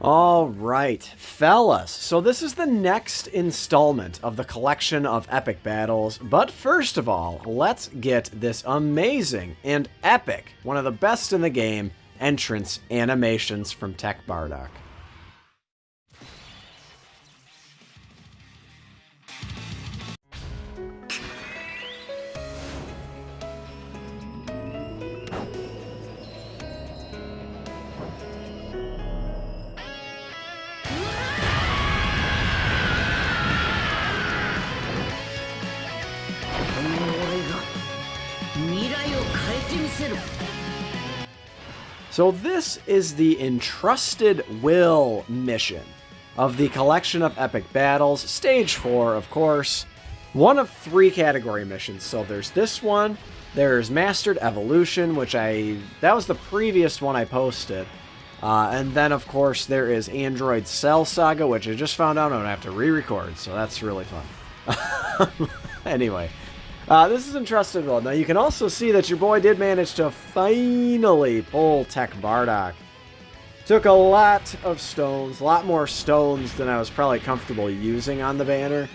All right, fellas. So this is the next installment of the collection of epic battles. But first of all, let's get this amazing and epic, one of the best in the game, entrance animations from Tech Bardock. So this is the Entrusted Will mission of the collection of epic battles, stage 4, of course. One of 3 category missions. So there's this one, there's Mastered Evolution, which that was the previous one I posted. And then, of course, there is Android Cell Saga, which I just found out I'm going to have to re-record, so that's really fun. Anyway. This is Entrusted Will. Now, you can also see that your boy did manage to finally pull Tech Bardock. Took a lot of stones, a lot more stones than I was probably comfortable using on the banner.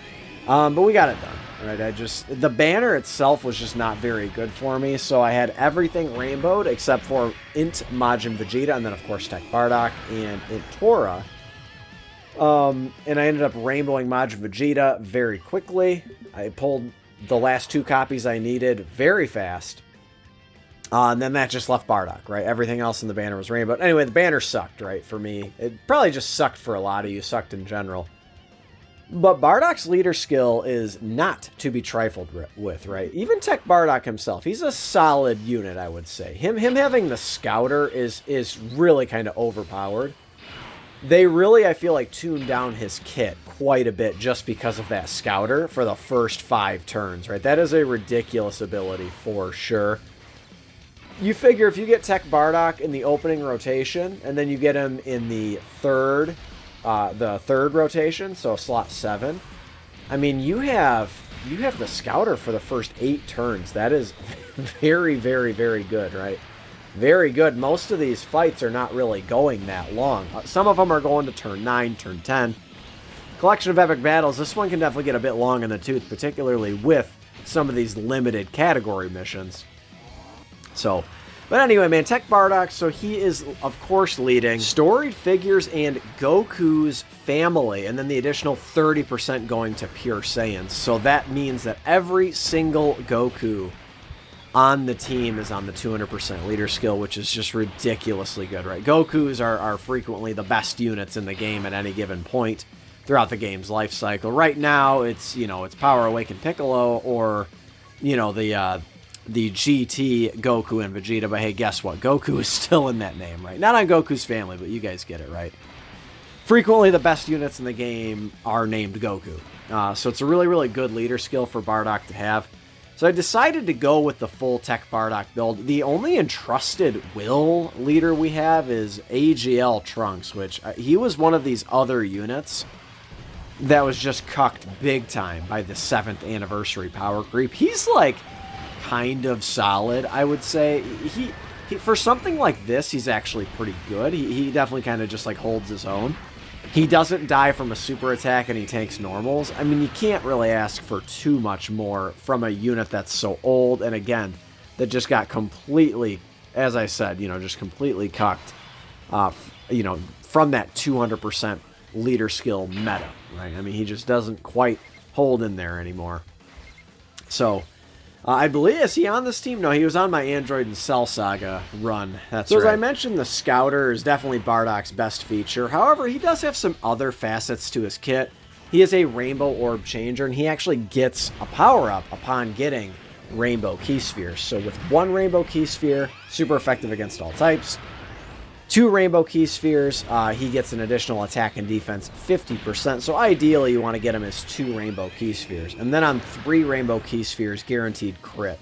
But we got it done. Right? The banner itself was just not very good for me, so I had everything rainbowed except for Int Majin Vegeta, and then, of course, Tech Bardock and Int Tora. And I ended up rainbowing Majin Vegeta very quickly. I pulled the last 2 copies I needed very fast. And then that just left Bardock, right? Everything else in the banner was rainbow. Anyway, the banner sucked, right, for me. It probably just sucked for a lot of you, sucked in general. But Bardock's leader skill is not to be trifled with, right? Even Tech Bardock himself, he's a solid unit, I would say. Him having the Scouter is really kind of overpowered. They really, I feel like, tuned down his kit quite a bit just because of that Scouter for the first 5 turns, right? That is a ridiculous ability for sure. You figure if you get Tech Bardock in the opening rotation, and then you get him in the third rotation, so slot 7, I mean, you have the Scouter for the first 8 turns. That is very, very, very good, right? Very good. Most of these fights are not really going that long. Some of them are going to turn 9, turn 10. Collection of epic battles. This one can definitely get a bit long in the tooth, particularly with some of these limited category missions. So, but anyway, man, Tech Bardock, so he is, of course, leading storied figures and Goku's family, and then the additional 30% going to Pure Saiyans. So that means that every single Goku on the team is on the 200% leader skill, which is just ridiculously good, right? Gokus are frequently the best units in the game at any given point throughout the game's life cycle. Right now, it's Power Awakened Piccolo or, the GT Goku and Vegeta. But hey, guess what? Goku is still in that name, right? Not on Goku's family, but you guys get it, right? Frequently, the best units in the game are named Goku. So it's a really, really good leader skill for Bardock to have. So I decided to go with the full Tech Bardock build. The only Entrusted Will leader we have is AGL Trunks, which he was one of these other units that was just cucked big time by the 7th anniversary power creep. He's like kind of solid, I would say. He for something like this, he's actually pretty good. He definitely kind of just like holds his own. He doesn't die from a super attack and he tanks normals. I mean, you can't really ask for too much more from a unit that's so old, and again, that just got completely, as I said, just completely cucked, from that 200% leader skill meta, right? I mean, he just doesn't quite hold in there anymore. So, I believe, is he on this team? No, he was on my Android and Cell Saga run. That's right. So as I mentioned, the Scouter is definitely Bardock's best feature. However, he does have some other facets to his kit. He is a Rainbow Orb Changer, and he actually gets a power-up upon getting Rainbow Key Spheres. So with 1 Rainbow Key Sphere, super effective against all types. 2 Rainbow Key Spheres, he gets an additional attack and defense 50%. So ideally, you want to get him as 2 Rainbow Key Spheres. And then on 3 Rainbow Key Spheres, guaranteed crit.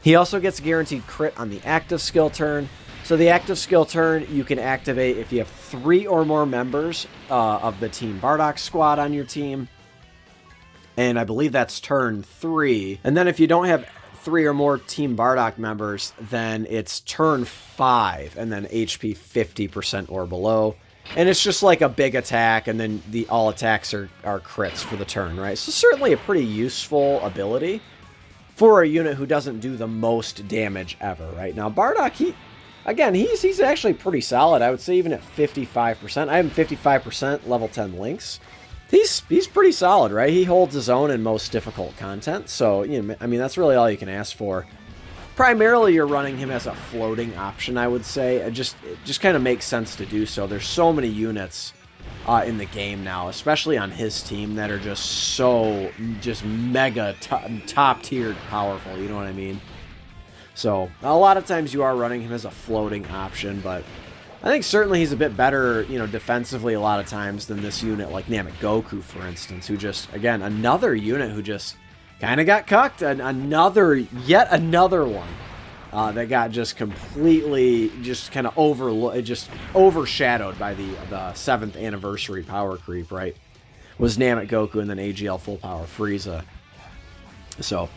He also gets guaranteed crit on the active skill turn. So the active skill turn, you can activate if you have 3 or more members of the Team Bardock squad on your team. And I believe that's turn 3. And then if you don't have 3 or more Team Bardock members, then it's turn 5, and then HP 50% or below. And it's just like a big attack, and then all attacks are crits for the turn, right? So certainly a pretty useful ability for a unit who doesn't do the most damage ever, right? Now, Bardock, he's actually pretty solid. I would say even at 55%. I have him 55% level 10 Lynx. He's pretty solid, right? He holds his own in most difficult content. So, I mean, that's really all you can ask for. Primarily, you're running him as a floating option, I would say. It just kind of makes sense to do so. There's so many units in the game now, especially on his team, that are just mega top-tiered powerful, you know what I mean? So, a lot of times you are running him as a floating option, but I think certainly he's a bit better, defensively a lot of times than this unit like Namek Goku, for instance, who just, again, another unit who just kind of got cucked. Yet another one that got just completely, just kind of overshadowed by the 7th anniversary power creep, right? Was Namek Goku and then AGL Full Power Frieza. So,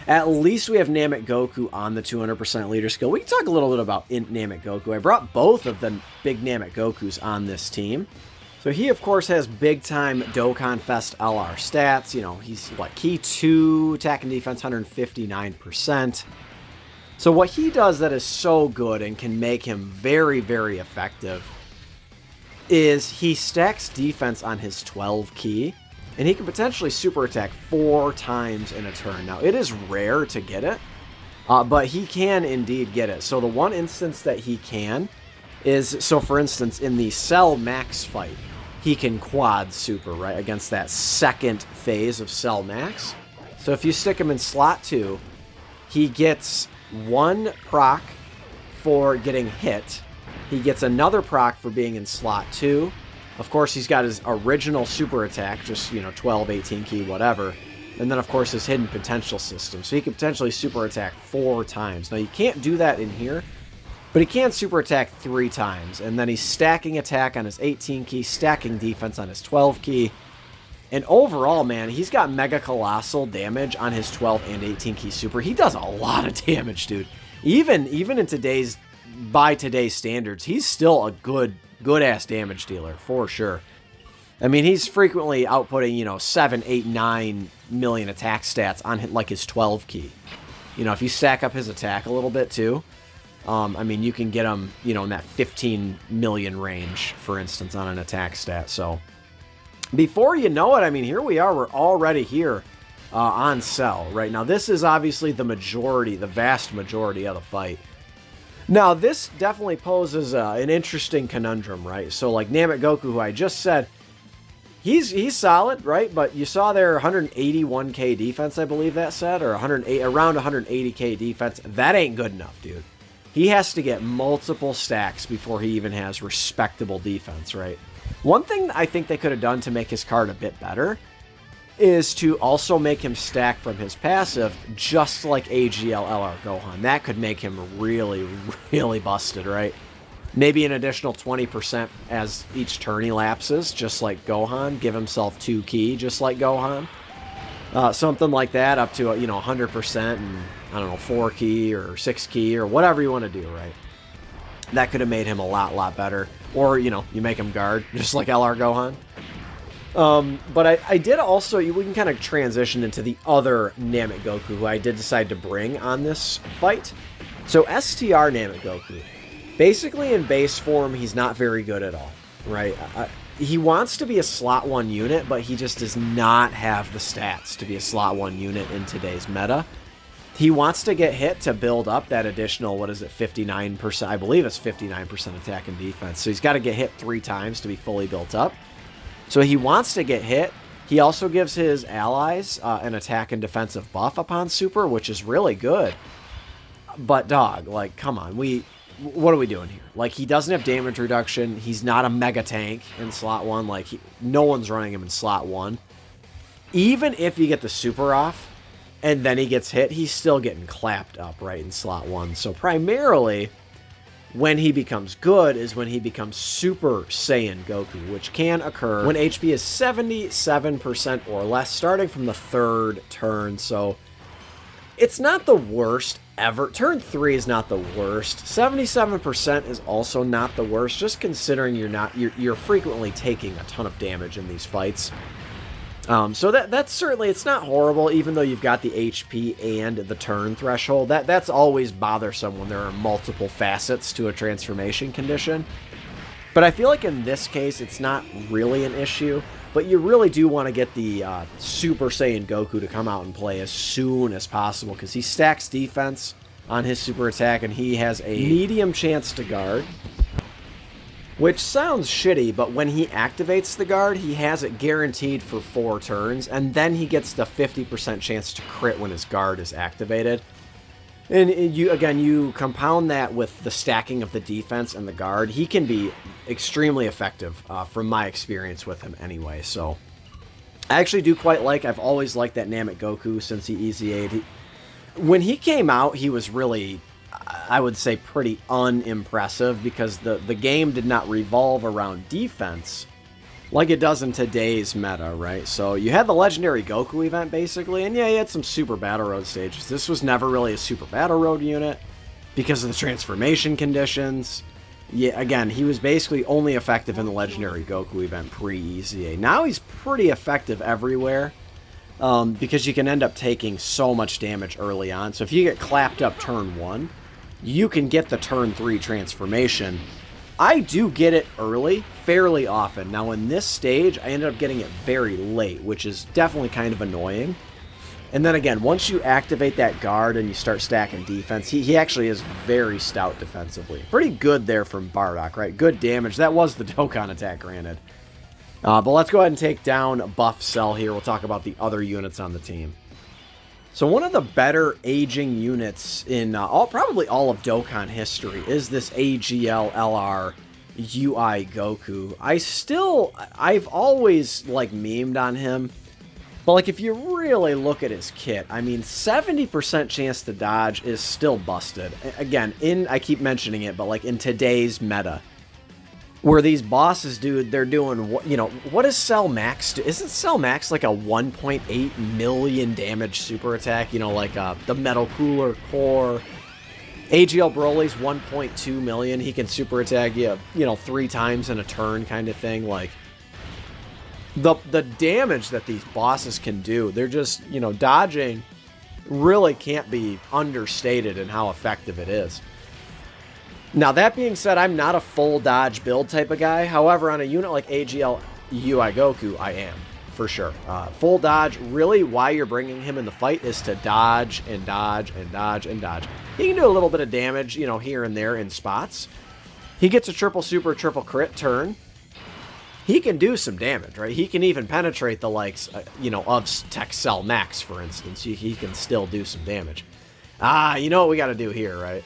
at least we have Namek Goku on the 200% leader skill. We can talk a little bit about Namek Goku. I brought both of the big Namek Gokus on this team. So he, of course, has big-time Dokkan Fest LR stats. He's, Key 2, attack and defense 159%. So what he does that is so good and can make him very, very effective is he stacks defense on his 12 key, and he can potentially super attack 4 times in a turn. Now, it is rare to get it, but he can indeed get it. So the one instance that he can is, so for instance, in the Cell Max fight, he can quad super, right, against that second phase of Cell Max. So if you stick him in slot 2, he gets 1 proc for getting hit. He gets another proc for being in slot 2. Of course, he's got his original super attack, just, 12, 18 key, whatever. And then, of course, his hidden potential system. So he can potentially super attack 4 times. Now, you can't do that in here, but he can super attack 3 times. And then he's stacking attack on his 18 key, stacking defense on his 12 key. And overall, man, he's got mega colossal damage on his 12 and 18 key super. He does a lot of damage, dude. Even in by today's standards, he's still a good-ass damage dealer, for sure. I mean, he's frequently outputting, 7, 8, 9 million attack stats on, his 12 key. If you stack up his attack a little bit, too, I mean, you can get him, in that 15 million range, for instance, on an attack stat. So, before you know it, I mean, here we are. We're already here on Cell, right? Now, this is obviously the vast majority of the fight. Now, this definitely poses an interesting conundrum, right? So, like Namek Goku, who I just said, he's solid, right? But you saw there 181k defense, I believe that said, or around 180k defense. That ain't good enough, dude. He has to get multiple stacks before he even has respectable defense, right? One thing I think they could have done to make his card a bit better is to also make him stack from his passive, just like AGL LR Gohan. That could make him really, really busted, right? Maybe an additional 20% as each turn elapses, just like Gohan. Give himself 2 key, just like Gohan. Something like that, up to 100% and, I don't know, 4 key or 6 key or whatever you want to do, right? That could have made him a lot better. Or, you make him guard, just like LR Gohan. But I did also, we can kind of transition into the other Namek Goku, who I did decide to bring on this fight. So STR Namek Goku, basically in base form, he's not very good at all, right? He wants to be a slot 1 unit, but he just does not have the stats to be a slot 1 unit in today's meta. He wants to get hit to build up that additional, 59%? I believe it's 59% attack and defense. So he's got to get hit 3 times to be fully built up. So he wants to get hit. He also gives his allies an attack and defensive buff upon super, which is really good. But dog, come on, what are we doing here? He doesn't have damage reduction. He's not a mega tank in slot 1. No one's running him in slot 1. Even if you get the super off and then he gets hit, he's still getting clapped up right in slot 1. So primarily, when he becomes good is when he becomes Super Saiyan Goku, which can occur when HP is 77% or less, starting from the 3rd turn. So It's not the worst ever. Turn 3 is not the worst. 77% is also not the worst, just considering you're frequently taking a ton of damage in these fights. So that's certainly, it's not horrible, even though you've got the HP and the turn threshold. That's always bothersome when there are multiple facets to a transformation condition. But I feel like in this case, it's not really an issue. But you really do want to get the Super Saiyan Goku to come out and play as soon as possible, because he stacks defense on his super attack, and he has a medium chance to guard. Which sounds shitty, but when he activates the guard, he has it guaranteed for 4 turns, and then he gets the 50% chance to crit when his guard is activated. And you compound that with the stacking of the defense and the guard. He can be extremely effective from my experience with him anyway. So I actually do quite like, I've always liked that Namek Goku since he EZA'd. When he came out, he was really, I would say, pretty unimpressive, because the game did not revolve around defense like it does in today's meta, right? So you had the Legendary Goku event, basically, and yeah, you had some Super Battle Road stages. This was never really a Super Battle Road unit because of the transformation conditions. Yeah, again, he was basically only effective in the Legendary Goku event pre-EZA. Now he's pretty effective everywhere, because you can end up taking so much damage early on. So if you get clapped up turn 1, you can get the turn 3 transformation. I do get it early, fairly often. Now in this stage, I ended up getting it very late, which is definitely kind of annoying. And then again, once you activate that guard and you start stacking defense, he actually is very stout defensively. Pretty good there from Bardock, right? Good damage. That was the Dokkan attack, granted. But let's go ahead and take down Buff Cell here. We'll talk about the other units on the team. So one of the better aging units in probably all of Dokkan history is this AGL LR UI Goku. I've always, like, memed on him. But, like, if you really look at his kit, I mean, 70% chance to dodge is still busted. Again, I keep mentioning it, but, like, in today's meta, where these bosses, dude, they're doing, what does Cell Max do? Isn't Cell Max like a 1.8 million damage super attack? Like the Metal Cooler Core. AGL Broly's 1.2 million. He can super attack you, 3 times in a turn kind of thing. Like, the damage that these bosses can do, they're just, dodging really can't be understated in how effective it is. Now, that being said, I'm not a full dodge build type of guy. However, on a unit like AGL UI Goku, I am, for sure. Full dodge, really why you're bringing him in the fight is to dodge and dodge and dodge and dodge. He can do a little bit of damage, here and there in spots. He gets a triple super, triple crit turn. He can do some damage, right? He can even penetrate the likes, of Tech Cell Max, for instance. He can still do some damage. You know what we got to do here, right?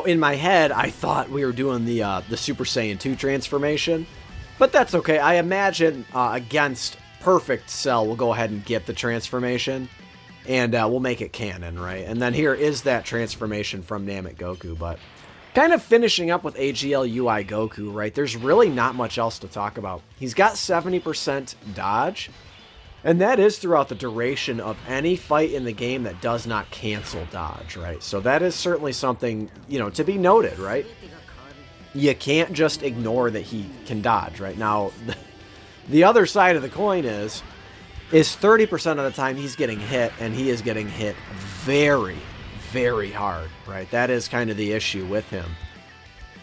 In my head, I thought we were doing the Super Saiyan 2 transformation, but that's okay. I imagine against Perfect Cell, we'll go ahead and get the transformation, and we'll make it canon, right? And then here is that transformation from Namek Goku, but kind of finishing up with AGL UI Goku, right? There's really not much else to talk about. He's got 70% dodge, and that is throughout the duration of any fight in the game that does not cancel dodge, right? So that is certainly something, to be noted, right? You can't just ignore that he can dodge, right? Now, the other side of the coin is 30% of the time he's getting hit, and he is getting hit very, very hard, right? That is kind of the issue with him.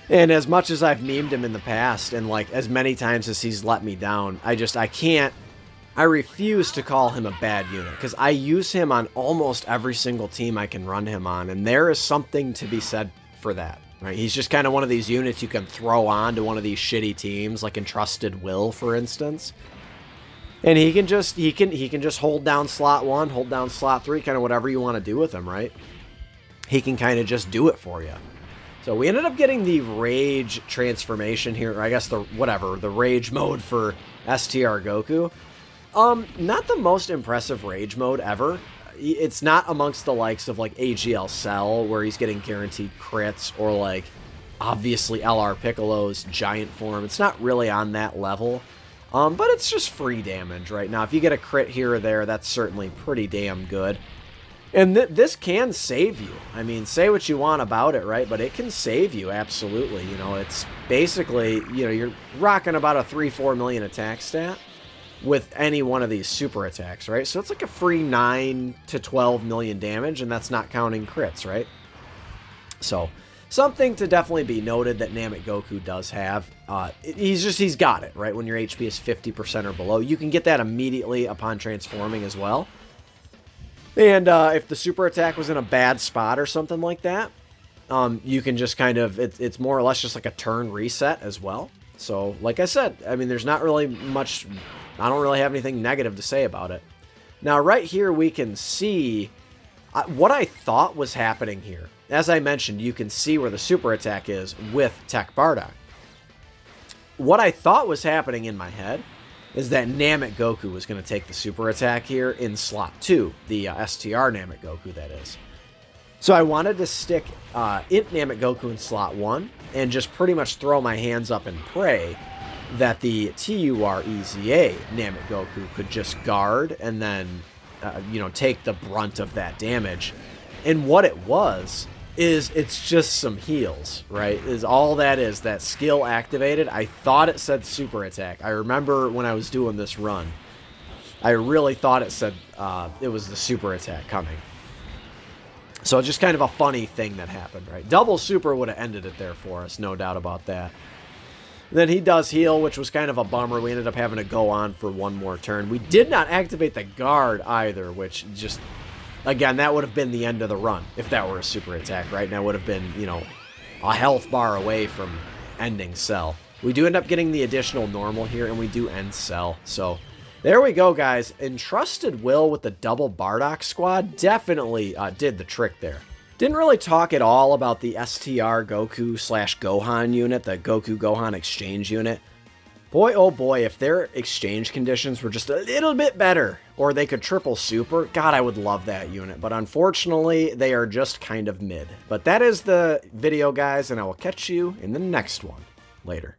And as much as I've memed him in the past, and like as many times as he's let me down, I refuse to call him a bad unit, because I use him on almost every single team I can run him on, and there is something to be said for that, right? He's just kind of one of these units you can throw on to one of these shitty teams, like Entrusted Will, for instance. And he can just hold down slot 1, hold down slot 3, kind of whatever you want to do with him, right? He can kind of just do it for you. So we ended up getting the Rage transformation here, or I guess the Rage mode for STR Goku. Not the most impressive Rage mode ever. It's not amongst the likes of like AGL Cell, where he's getting guaranteed crits, or like obviously LR Piccolo's giant form. It's not really on that level. But it's just free damage right now. If you get a crit here or there, that's certainly pretty damn good. And this can save you. I mean, say what you want about it, right? But it can save you, absolutely. You know, it's basically, you know, you're rocking about a 3-4 million attack stat with any one of these super attacks, right? So it's like a free 9 to 12 million damage, and that's not counting crits, right? So something to definitely be noted that Namek Goku does have. He's got it, right? When your HP is 50% or below, you can get that immediately upon transforming as well. And if the super attack was in a bad spot or something like that, you can just kind of, it's more or less just like a turn reset as well. So, like I said, I mean, there's not really much, I don't really have anything negative to say about it. Now, right here, we can see what I thought was happening here. As I mentioned, you can see where the super attack is with Tech Bardock. What I thought was happening in my head is that Namek Goku was going to take the super attack here in slot 2, the STR Namek Goku, that is. So I wanted to stick Int Namek Goku in slot 1 and just pretty much throw my hands up and pray that the TUREZA Namek Goku could just guard and then, you know, take the brunt of that damage. And what it was is it's just some heals, right? Is all that is. That skill activated. I thought it said super attack. I remember when I was doing this run, I really thought it said it was the super attack coming. So just kind of a funny thing that happened, right? Double super would have ended it there for us, no doubt about that. Then he does heal, which was kind of a bummer. We ended up having to go on for one more turn. We did not activate the guard either, which just, again, that would have been the end of the run if that were a super attack, right? And that would have been, you know, a health bar away from ending Cell. We do end up getting the additional normal here, and we do end Cell. So there we go, guys. Entrusted Will with the double Bardock squad definitely did the trick there. Didn't really talk at all about the STR Goku / Gohan unit, the Goku Gohan exchange unit. Boy, oh boy, if their exchange conditions were just a little bit better, or they could triple super, God, I would love that unit. But unfortunately, they are just kind of mid. But that is the video, guys, and I will catch you in the next one. Later.